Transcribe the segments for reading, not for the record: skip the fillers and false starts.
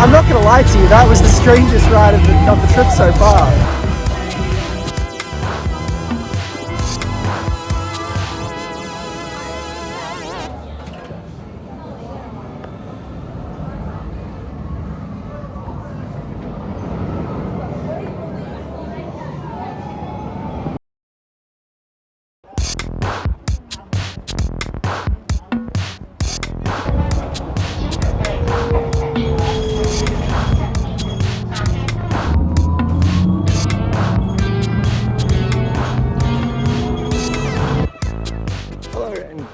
I'm not going to lie to you, that was the strangest ride of the trip so far.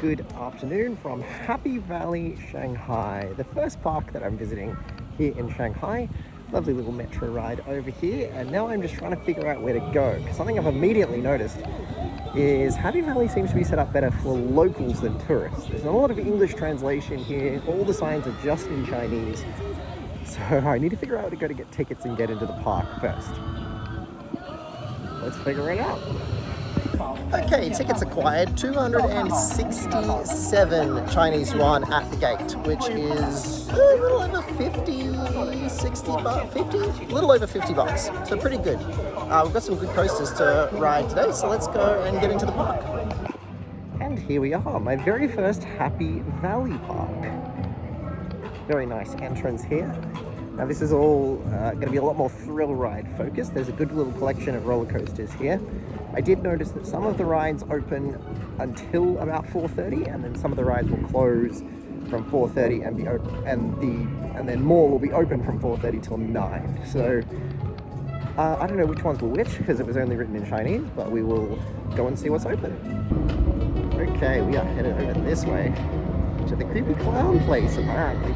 Good afternoon from Happy Valley Shanghai, the first park that I'm visiting here in Shanghai. Lovely little metro ride over here, and now I'm just trying to figure out where to go. Something I've immediately noticed is Happy Valley seems to be set up better for locals than tourists. There's not a lot of English translation here. All the signs are just in Chinese. So I need to figure out where to go to get tickets and get into the park first. Let's figure it out. Okay, tickets acquired, 267 Chinese yuan at the gate, which is a little over 50, 60 bucks, 50? A little over 50 bucks, so pretty good. We've got some good coasters to ride today, so let's go and get into the park. And here we are, my very first Happy Valley Park. Very nice entrance here. Now this is all going to be a lot more thrill ride focused. There's a good little collection of roller coasters here. I did notice that some of the rides open until about 4:30, and then some of the rides will close from 4:30 and be open, and then more will be open from 4:30 till 9. So I don't know which ones were which because it was only written in Chinese, but we will go and see what's open. Okay, we are headed over this way to the creepy clown place apparently.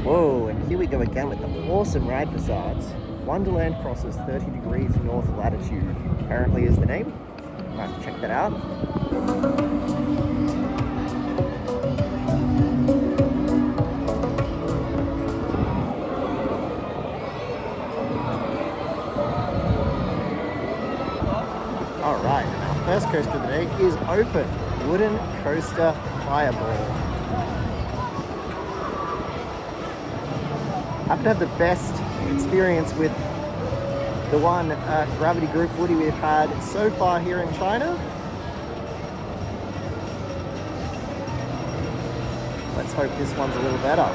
Whoa, and here we go again with the awesome ride facades. Wonderland crosses 30 degrees north latitude, apparently is the name. I'll have to check that out. Alright, our first coaster of the day is open. Wooden Coaster Fireball. I've had the best experience with the one Gravity Group Woody we've had so far here in China. Let's hope this one's a little better.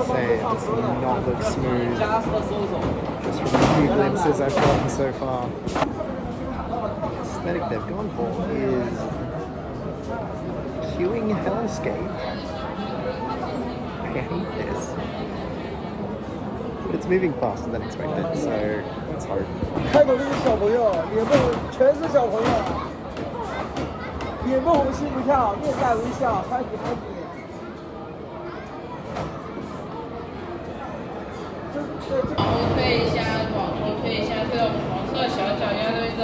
Say it does not look smooth, just from the few glimpses I've gotten so far. The aesthetic they've gone for is queuing hellscape. I hate this. But it's moving faster than expected, so let's hope. 看到这个小朋友，脸不红，全是小朋友，脸不红心不跳，面带微笑，happy happy。 往后推一下，往后推一下，这种黄色小脚丫对着，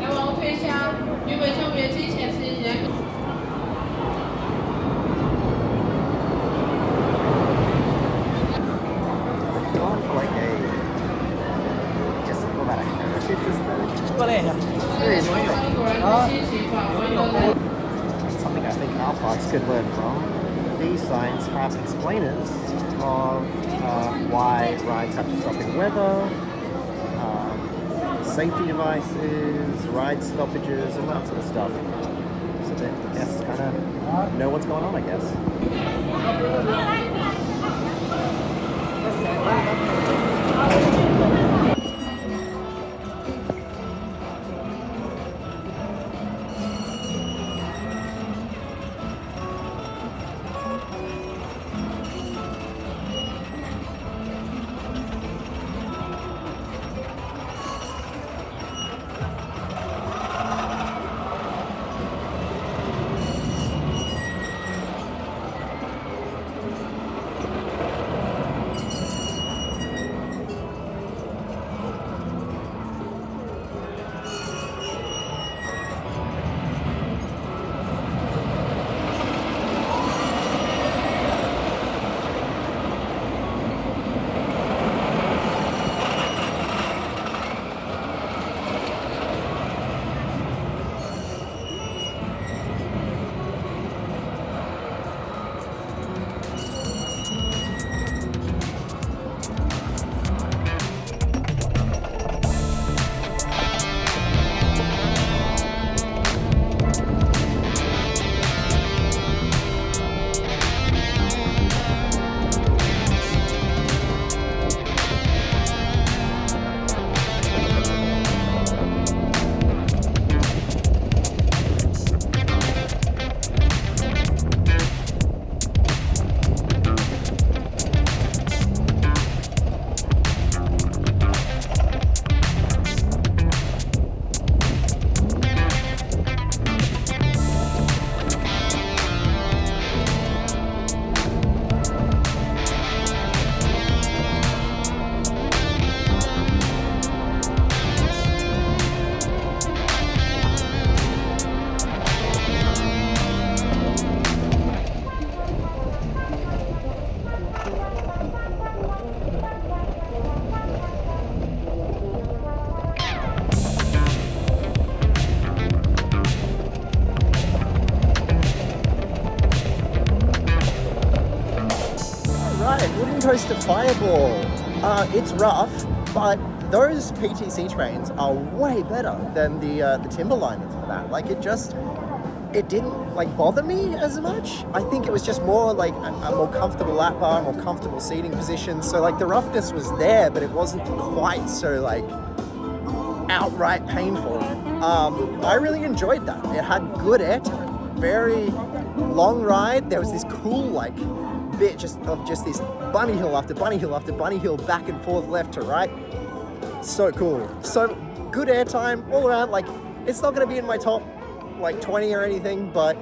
来往后推一下，原本向别之前是人。Something I think our parks could learn from. These signs have explainers of why rides have to stop in weather, safety devices, ride stoppages, all that sort of stuff. So that guests kind of know what's going on, I guess. Coaster Fireball. It's rough, but those PTC trains are way better than the Timberliners for that. Like it didn't like bother me as much. I think it was just more like a more comfortable lap bar, more comfortable seating position. So like the roughness was there, but it wasn't quite so like outright painful. I really enjoyed that. It had good airtime, very long ride. There was this cool like bit of just this bunny hill after bunny hill after bunny hill, back and forth, left to right. So cool. So good airtime all around. Like it's not going to be in my top like 20 or anything, but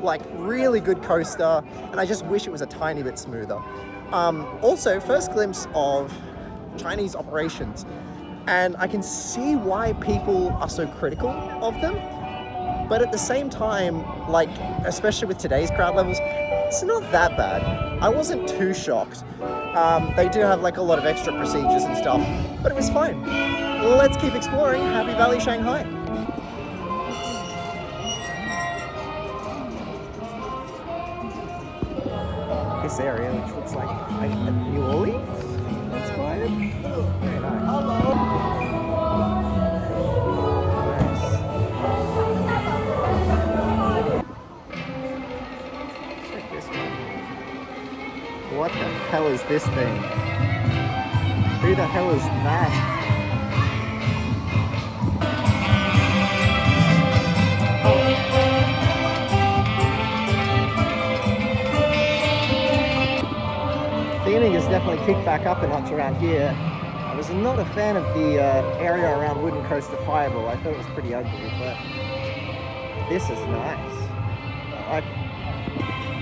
like really good coaster, and I just wish it was a tiny bit smoother. Also, first glimpse of Chinese operations, and I can see why people are so critical of them, but at the same time, like especially with today's crowd levels, it's not that bad. I wasn't too shocked. They do have like a lot of extra procedures and stuff, but it was fine. Let's keep exploring Happy Valley Shanghai. This area, which looks like a New Orleans inspired. Very nice. Hello. Nice. Check this one. What the hell is this thing? Who the hell is that? Theming has definitely kicked back up a notch around here. I was not a fan of the area around Wooden Coaster Fireball. I thought it was pretty ugly, but this is nice.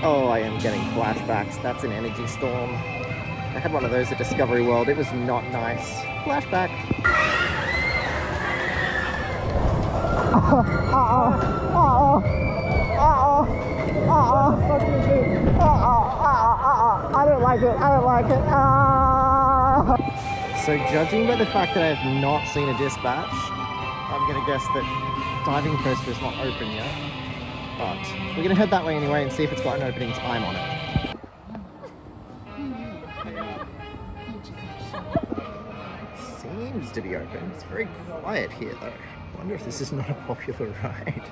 Oh, I am getting flashbacks. That's an energy storm. I had one of those at Discovery World. It was not nice. Flashback. I don't like it. I don't like it. So judging by the fact that I have not seen a dispatch, I'm going to guess that diving coaster is not open yet. But we're going to head that way anyway and see if it's got an opening time on it. Seems to be open. It's very quiet here though. I wonder if this is not a popular ride.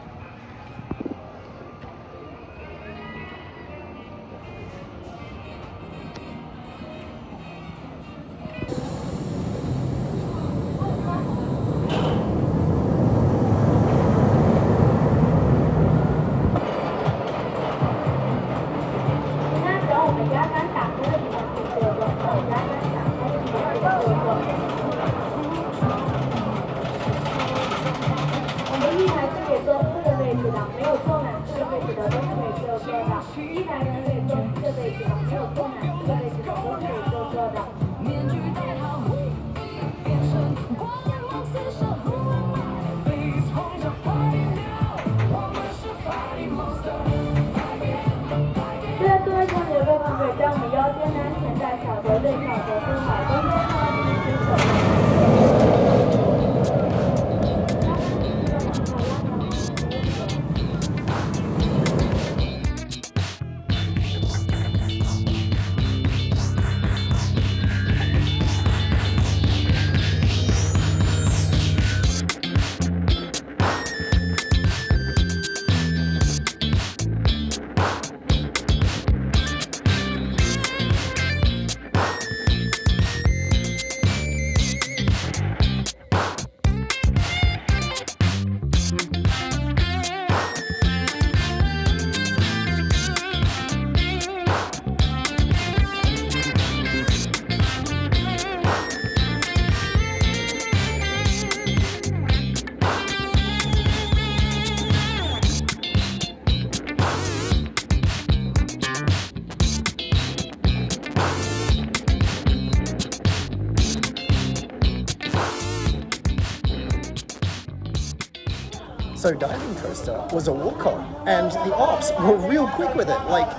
So diving coaster was a walk-on, and the ops were real quick with it. Like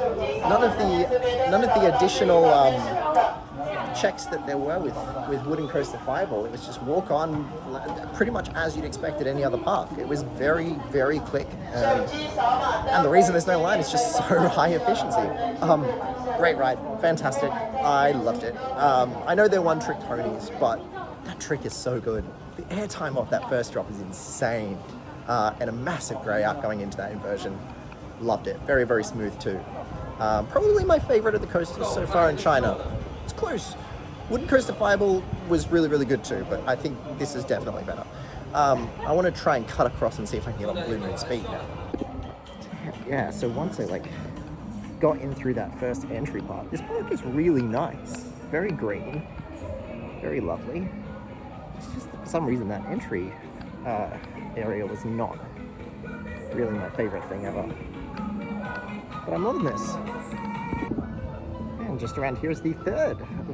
none of the additional checks that there were with Wooden Coaster Fireball, it was just walk on pretty much as you'd expect at any other park. It was very, very quick. And the reason there's no line is just so high efficiency. Great ride, fantastic. I loved it. I know they're one-trick ponies, but that trick is so good. The airtime off that first drop is insane. And a massive grey out going into that inversion. Loved it. Very, very smooth too. Probably my favorite of the coasters so far in China. It's close. Wooden Coaster Fireball was really, really good too, but I think this is definitely better. I want to try and cut across and see if I can get on Blue Moon Speed now. Yeah, so once I got in through that first entry part, this park is really nice. Very green, very lovely. It's just that for some reason that entry area was not really my favorite thing ever. But I'm loving this. And just around here is the third of the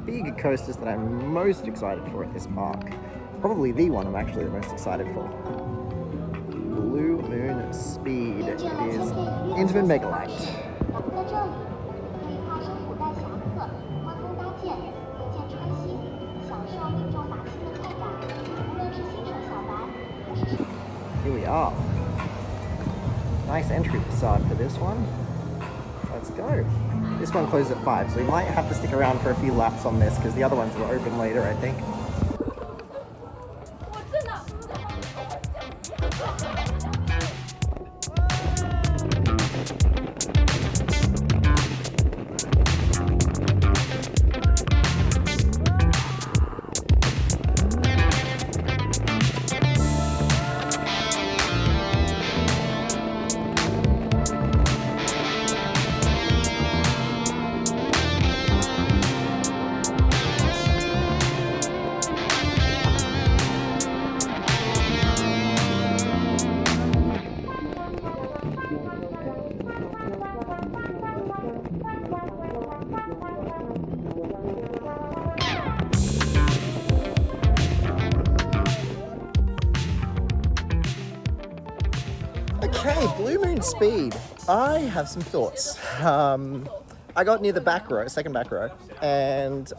big coasters that I'm most excited for at this park. Probably the one I'm actually the most excited for. Blue Moon Speed. It is Intamin Megalight. Here we are. Nice entry facade for this one. Let's go. This one closes at 5, so we might have to stick around for a few laps on this because the other ones will open later, I think. Okay, Blue Moon Speed. I have some thoughts. I got near the back row, second back row, and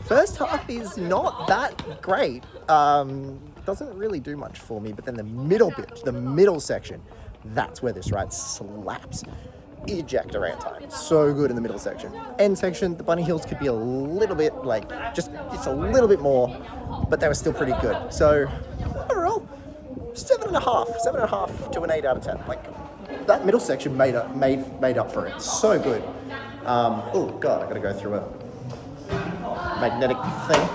first half is not that great. Doesn't really do much for me, but then the middle bit, the middle section, that's where this ride slaps. Eject around time. So good in the middle section. End section, the bunny hills could be a little bit just a little bit more, but they were still pretty good. So overall, 7.5 to an 8 out of 10. That middle section made up for it. So good. Oh god, I gotta go through a magnetic thing.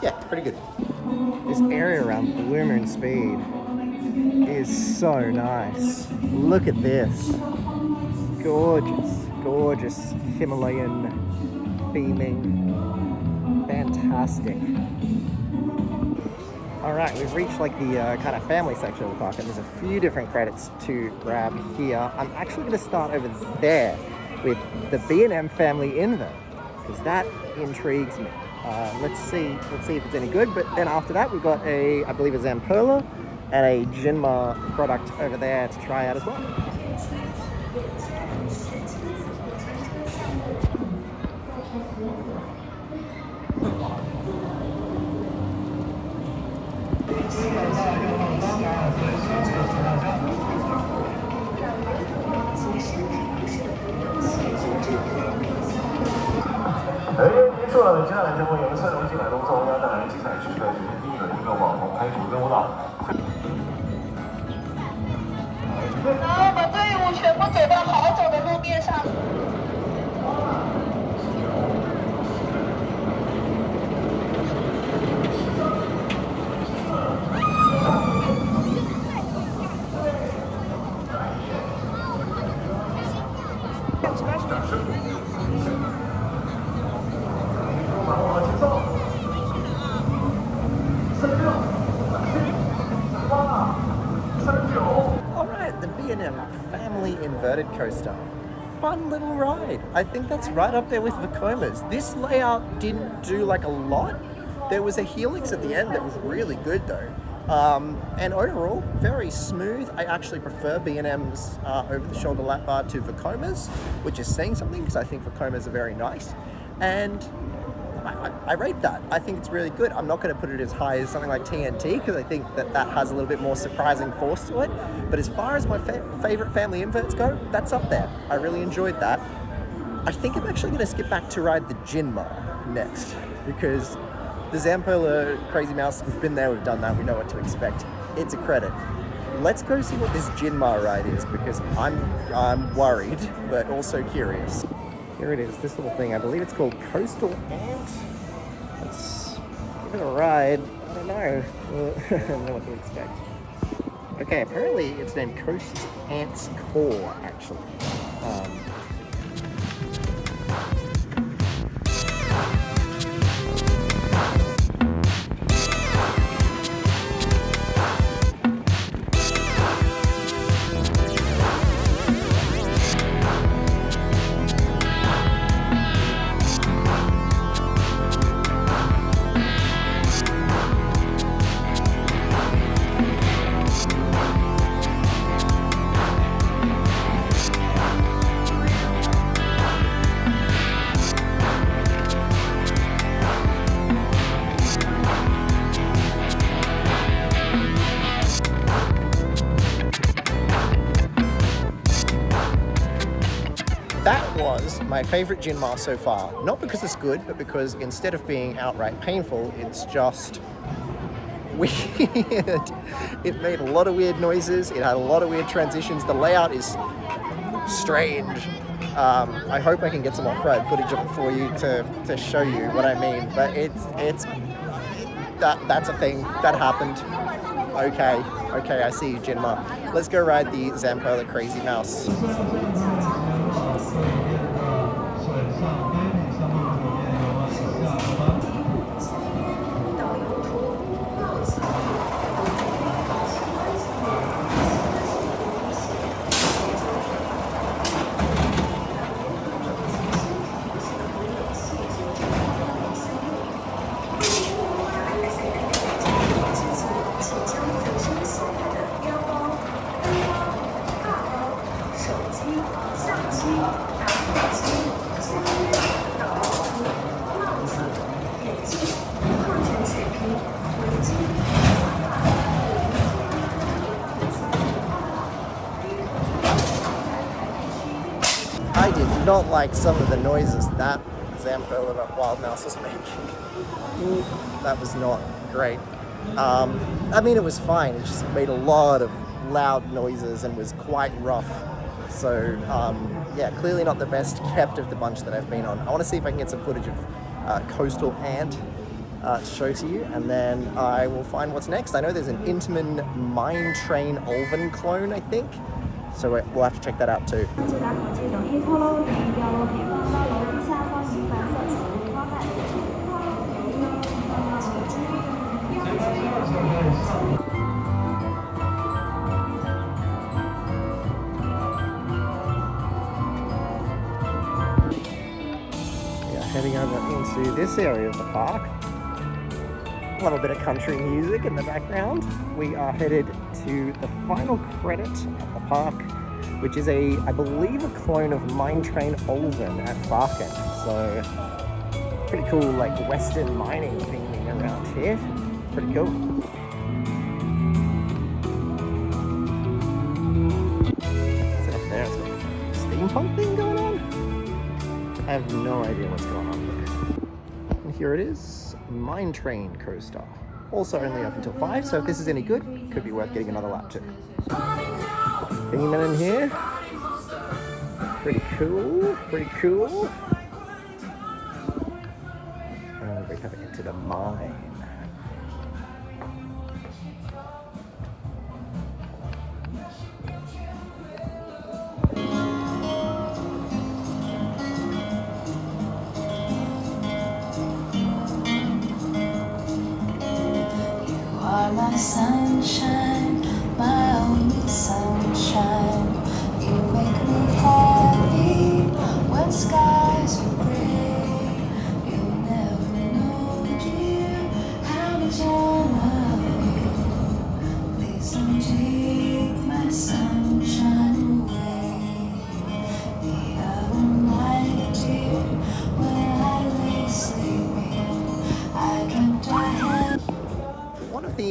Yeah, pretty good. This area around Blue Moon Speed is so nice. Look at this. Gorgeous, gorgeous Himalayan theming. Fantastic. Alright, we've reached the kind of family section of the park, and there's a few different credits to grab here. I'm actually going to start over there with the B&M family invert, because that intrigues me. Let's see if it's any good, but then after that we've got I believe a Zamperla and a Jinma product over there to try out as well. Alright, the B&M family inverted coaster. Fun little ride. I think that's right up there with Vekoma's. This layout didn't do a lot. There was a helix at the end that was really good though. And overall, very smooth. I actually prefer B&M's over-the-shoulder lap bar to Vekoma's, which is saying something because I think Vekoma's are very nice. And I rate that. I think it's really good. I'm not going to put it as high as something like TNT because I think that has a little bit more surprising force to it. But as far as my favorite family inverts go, that's up there. I really enjoyed that. I think I'm actually going to skip back to ride the Jinma next because the Zamperla Crazy Mouse, we've been there, we've done that, we know what to expect. It's a credit. Let's go see what this Jinma ride is because I'm worried but also curious. Here it is, this little thing. I believe it's called Coastal Ant. Let's give it a ride. I don't know. I don't know what to expect. Okay, apparently it's named Coast Ant's Core, actually. That was my favorite Jinma so far. Not because it's good, but because instead of being outright painful, it's just weird. It made a lot of weird noises. It had a lot of weird transitions. The layout is strange. I hope I can get some off-ride footage of it for you to show you what I mean. But that's a thing that happened. Okay, I see you, Jinma. Let's go ride the Zamperla Crazy Mouse. I did not like some of the noises that Zamperla Wild Mouse was making. That was not great. I mean, it was fine. It just made a lot of loud noises and was quite rough. So, yeah, clearly not the best kept of the bunch that I've been on. I want to see if I can get some footage of Coastal Ant to show to you, and then I will find what's next. I know there's an Intamin Mine Train Ulven clone, I think. So we'll have to check that out too. We are heading over into this area of the park. A little bit of country music in the background. We are headed to the final credit at the park, which is I believe a clone of Mine Train Ulven at Farken. So pretty cool, like Western mining theming around here. Pretty cool. What's it up there? It's got a steampunk thing going on? I have no idea what's going on there. And here it is. Mine Train Coaster. Also only up until 5, so if this is any good, could be worth getting another lap too. Thingyman in here. Pretty cool, pretty cool. And we have entered a mine. My sunshine, my only sunshine. You make me happy when skies are gray. You'll never know, dear, how much I love you. Please don't take my sunshine away. The other night, dear, when I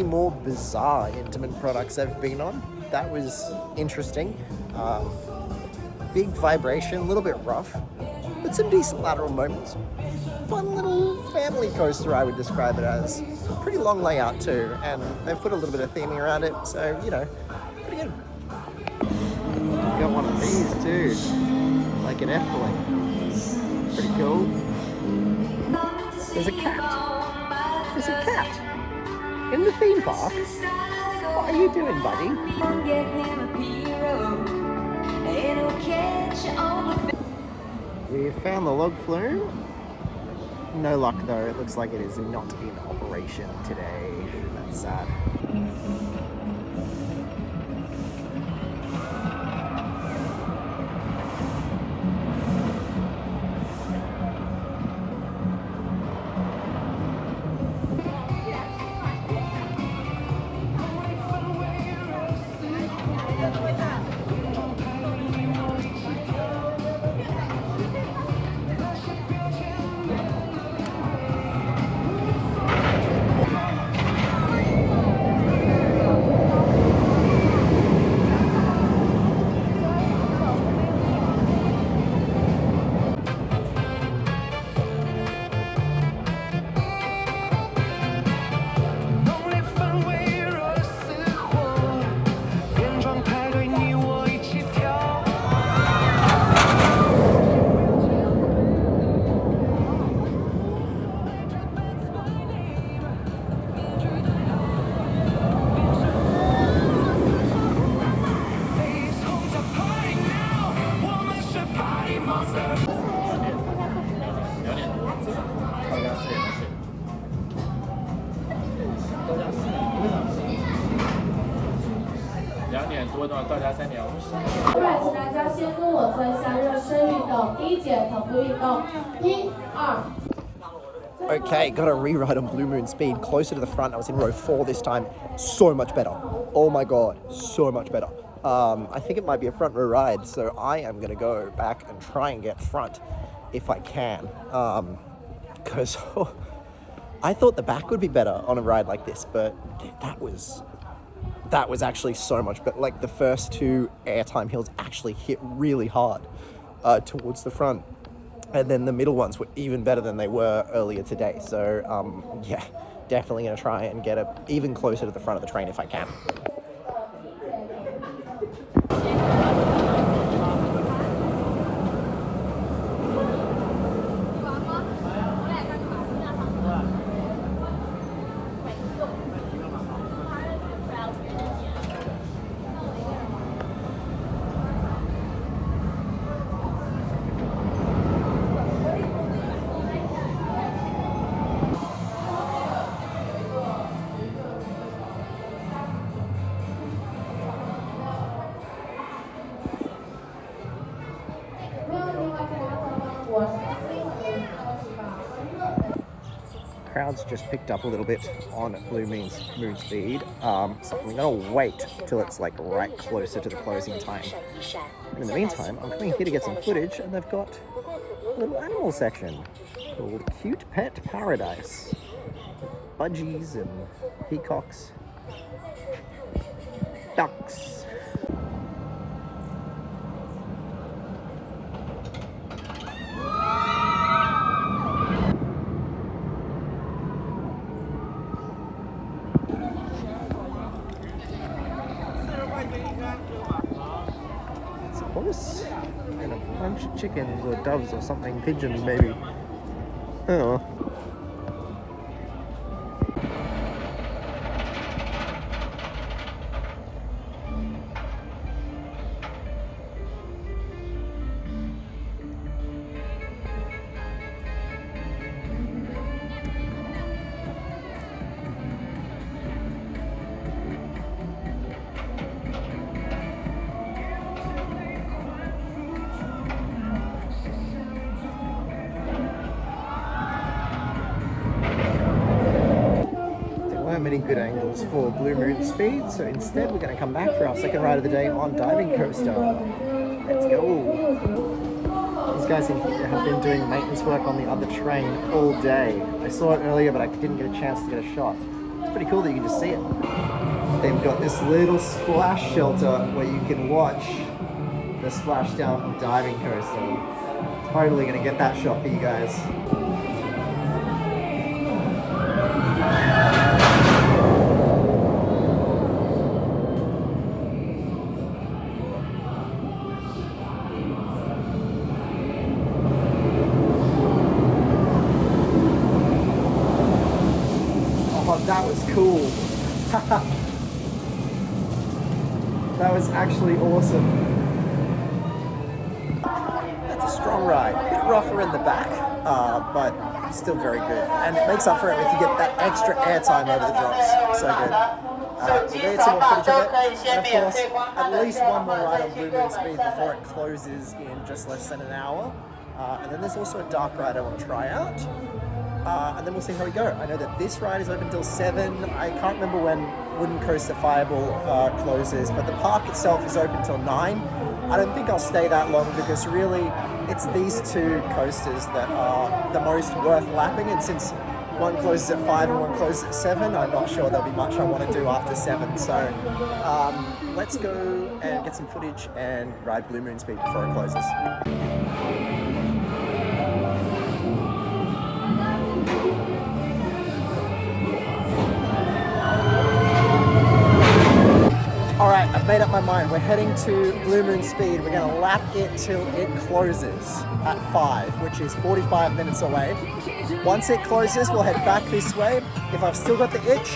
many more bizarre Intamin products I've been on. That was interesting. Big vibration, a little bit rough, but some decent lateral moments. Fun little family coaster, I would describe it as. Pretty long layout too, and they've put a little bit of theming around it, so, you know, pretty good. Got one of these too, like an Efteling. Pretty cool. There's a cat. There's a cat in the theme park. What are you doing, buddy? We found the log flume. No luck though, it looks like it is not in operation today. That's sad. Okay, got a reride on Blue Moon Speed, closer to the front. I was in row 4 this time. So much better. Oh my god, so much better. I think it might be a front row ride, so I am going to go back and try and get front if I can. Because I thought the back would be better on a ride like this, but that was actually so much better. Like, the first 2 airtime hills actually hit really hard towards the front. And then the middle ones were even better than they were earlier today. So, yeah, definitely going to try and get even closer to the front of the train if I can. Crowds just picked up a little bit on Blue Moon Speed, so I'm gonna wait till it's like right closer to the closing time. And in the meantime, I'm coming here to get some footage, and they've got a little animal section called Cute Pet Paradise. Budgies and peacocks, ducks. And a bunch of chickens or doves or something, pigeons maybe. Oh. Many good angles for Blue Moon Speed, so instead we're going to come back for our second ride of the day on Diving Coaster. Let's go! These guys in here have been doing maintenance work on the other train all day. I saw it earlier, but I didn't get a chance to get a shot. It's pretty cool that you can just see it. They've got this little splash shelter where you can watch the splashdown of Diving Coaster. Totally gonna get that shot for you guys. Oh, that was cool. That was actually awesome. That's a strong ride. A bit rougher in the back, but still very good. And it makes up for it if you get that extra airtime over the drops. So good. We'll get some more footage of it. And of course, at least one more ride on Blue Moon Speed before it closes in just less than an hour. And then there's also a dark ride I want to try out. And then we'll see how we go. I know that this ride is open till 7. I can't remember when Wooden Coaster Fireball closes, but the park itself is open till 9. I don't think I'll stay that long because really it's these two coasters that are the most worth lapping, and since one closes at 5 and one closes at 7, I'm not sure there'll be much I want to do after 7. So let's go and get some footage and ride Blue Moon Speed before it closes. Alright, I've made up my mind. We're heading to Blue Moon Speed. We're going to lap it till it closes at 5, which is 45 minutes away. Once it closes, we'll head back this way. If I've still got the itch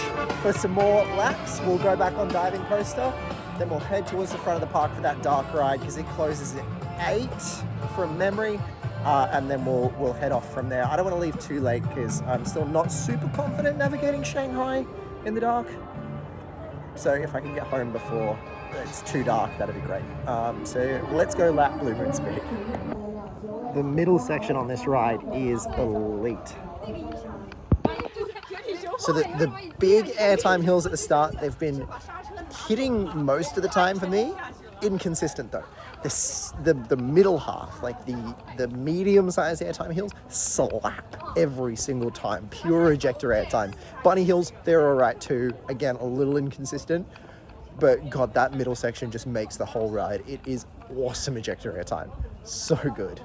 for some more laps, we'll go back on Diving Coaster. Then we'll head towards the front of the park for that dark ride because it closes at 8 from memory. And then we'll head off from there. I don't want to leave too late because I'm still not super confident navigating Shanghai in the dark. So if I can get home before it's too dark, that'd be great. So let's go lap Blue Moon Speed. The middle section on this ride is elite. So the big airtime hills at the start, they've been hitting most of the time for me. Inconsistent though. The middle half, like the medium-sized airtime hills, slap every single time. Pure ejector airtime. Bunny hills, they're all right too. Again, a little inconsistent, but God, that middle section just makes the whole ride. It is awesome ejector airtime. So good.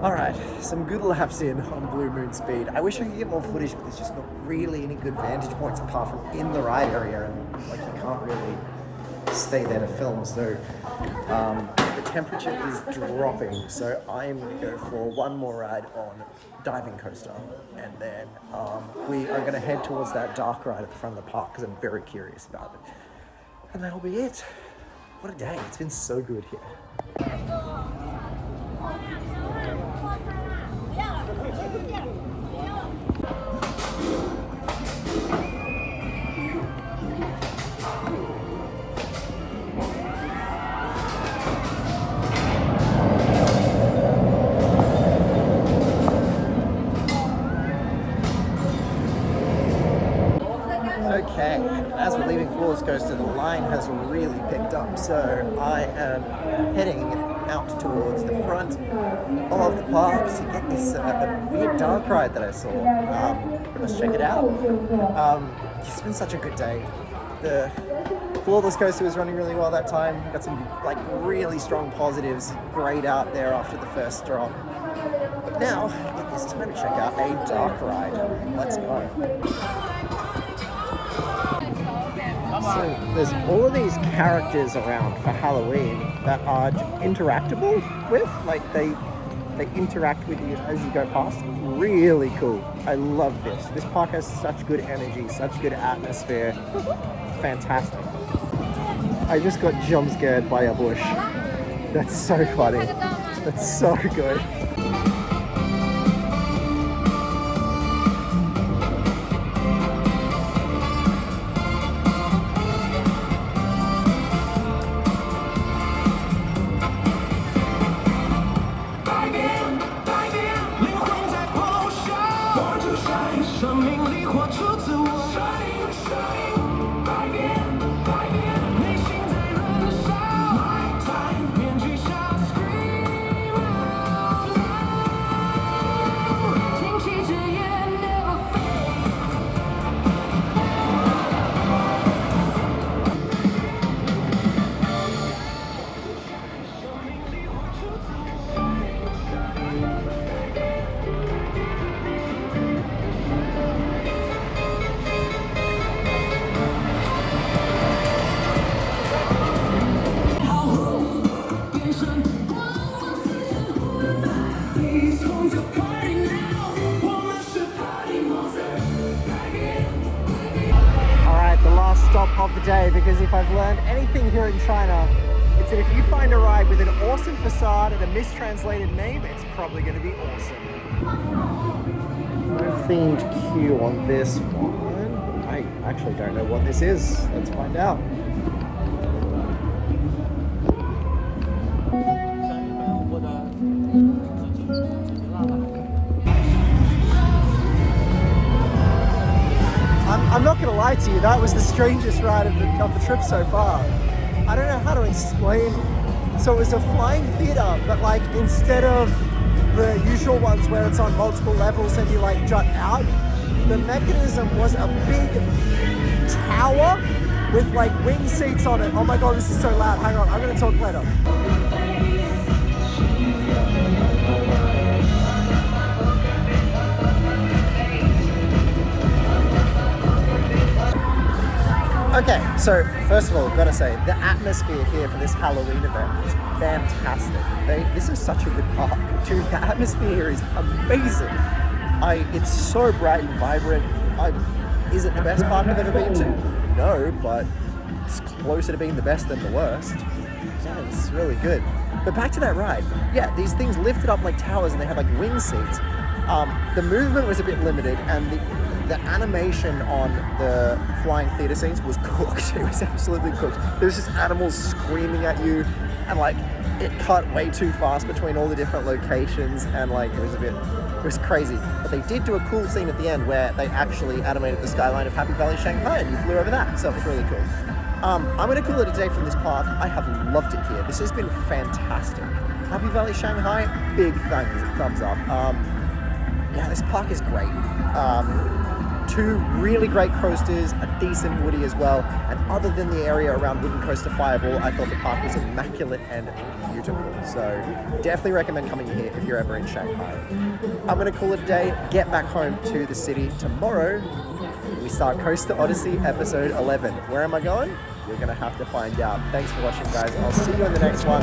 Alright, some good laps in on Blue Moon Speed. I wish I could get more footage, but there's just not really any good vantage points apart from in the ride area, and like you can't really stay there to film. So the temperature is dropping, so I'm going to go for one more ride on Diving Coaster, and then we are going to head towards that dark ride at the front of the park because I'm very curious about it. And that'll be it. What a day. It's been so good here. Okay, as we're leaving Floors Coaster, the line has really picked up, so I am heading out towards the front of the park to get this weird dark ride that I saw. Let's check it out. It's been such a good day. The Floorless Coaster was running really well that time. Got some like really strong positives, grayed out there after the first drop. But now it is time to check out a dark ride. Let's go. So there's all of these characters around for Halloween that are interactable with, like they interact with you as you go past. Really cool. I love this. This park has such good energy, such good atmosphere. Fantastic. I just got jump scared by a bush. That's so funny. That's so good. Alright, the last stop of the day, because if I've learned anything here in China, it's that if you find a ride with an awesome facade and a mistranslated name, it's probably going to be awesome. No themed queue on this one. I actually don't know what this is. Let's find out. I'm not gonna lie to you, that was the strangest ride of the trip so far. I don't know how to explain. So it was a flying theater, but like instead of the usual ones where it's on multiple levels and you like jut out, the mechanism was a big tower with like wing seats on it. Oh my god, this is so loud. Hang on, I'm gonna talk later. Okay, so first of all, gotta say, the atmosphere here for this Halloween event is fantastic. This is such a good park. Dude, the atmosphere here is amazing. It's so bright and vibrant. Is it the best park I've ever been to? No, but it's closer to being the best than the worst. Yeah, it's really good. But back to that ride. Yeah, these things lifted up like towers and they had like wing seats. The movement was a bit limited and the animation on the flying theater scenes was cooked. It was absolutely cooked. There was just animals screaming at you and like it cut way too fast between all the different locations and like it was crazy. But they did do a cool scene at the end where they actually animated the skyline of Happy Valley Shanghai and you flew over that, so it was really cool. I'm going to call it a day from this park. I have loved it here. This has been fantastic. Happy Valley Shanghai, big thumbs up. Yeah, this park is great. 2 really great coasters, a decent woody as well, and other than the area around Wooden Coaster Fireball, I thought the park was immaculate and beautiful. So definitely recommend coming here if you're ever in Shanghai. I'm going to call it a day, get back home to the city. Tomorrow, we start Coaster Odyssey episode 11. Where am I going? You're going to have to find out. Thanks for watching, guys. I'll see you in the next one.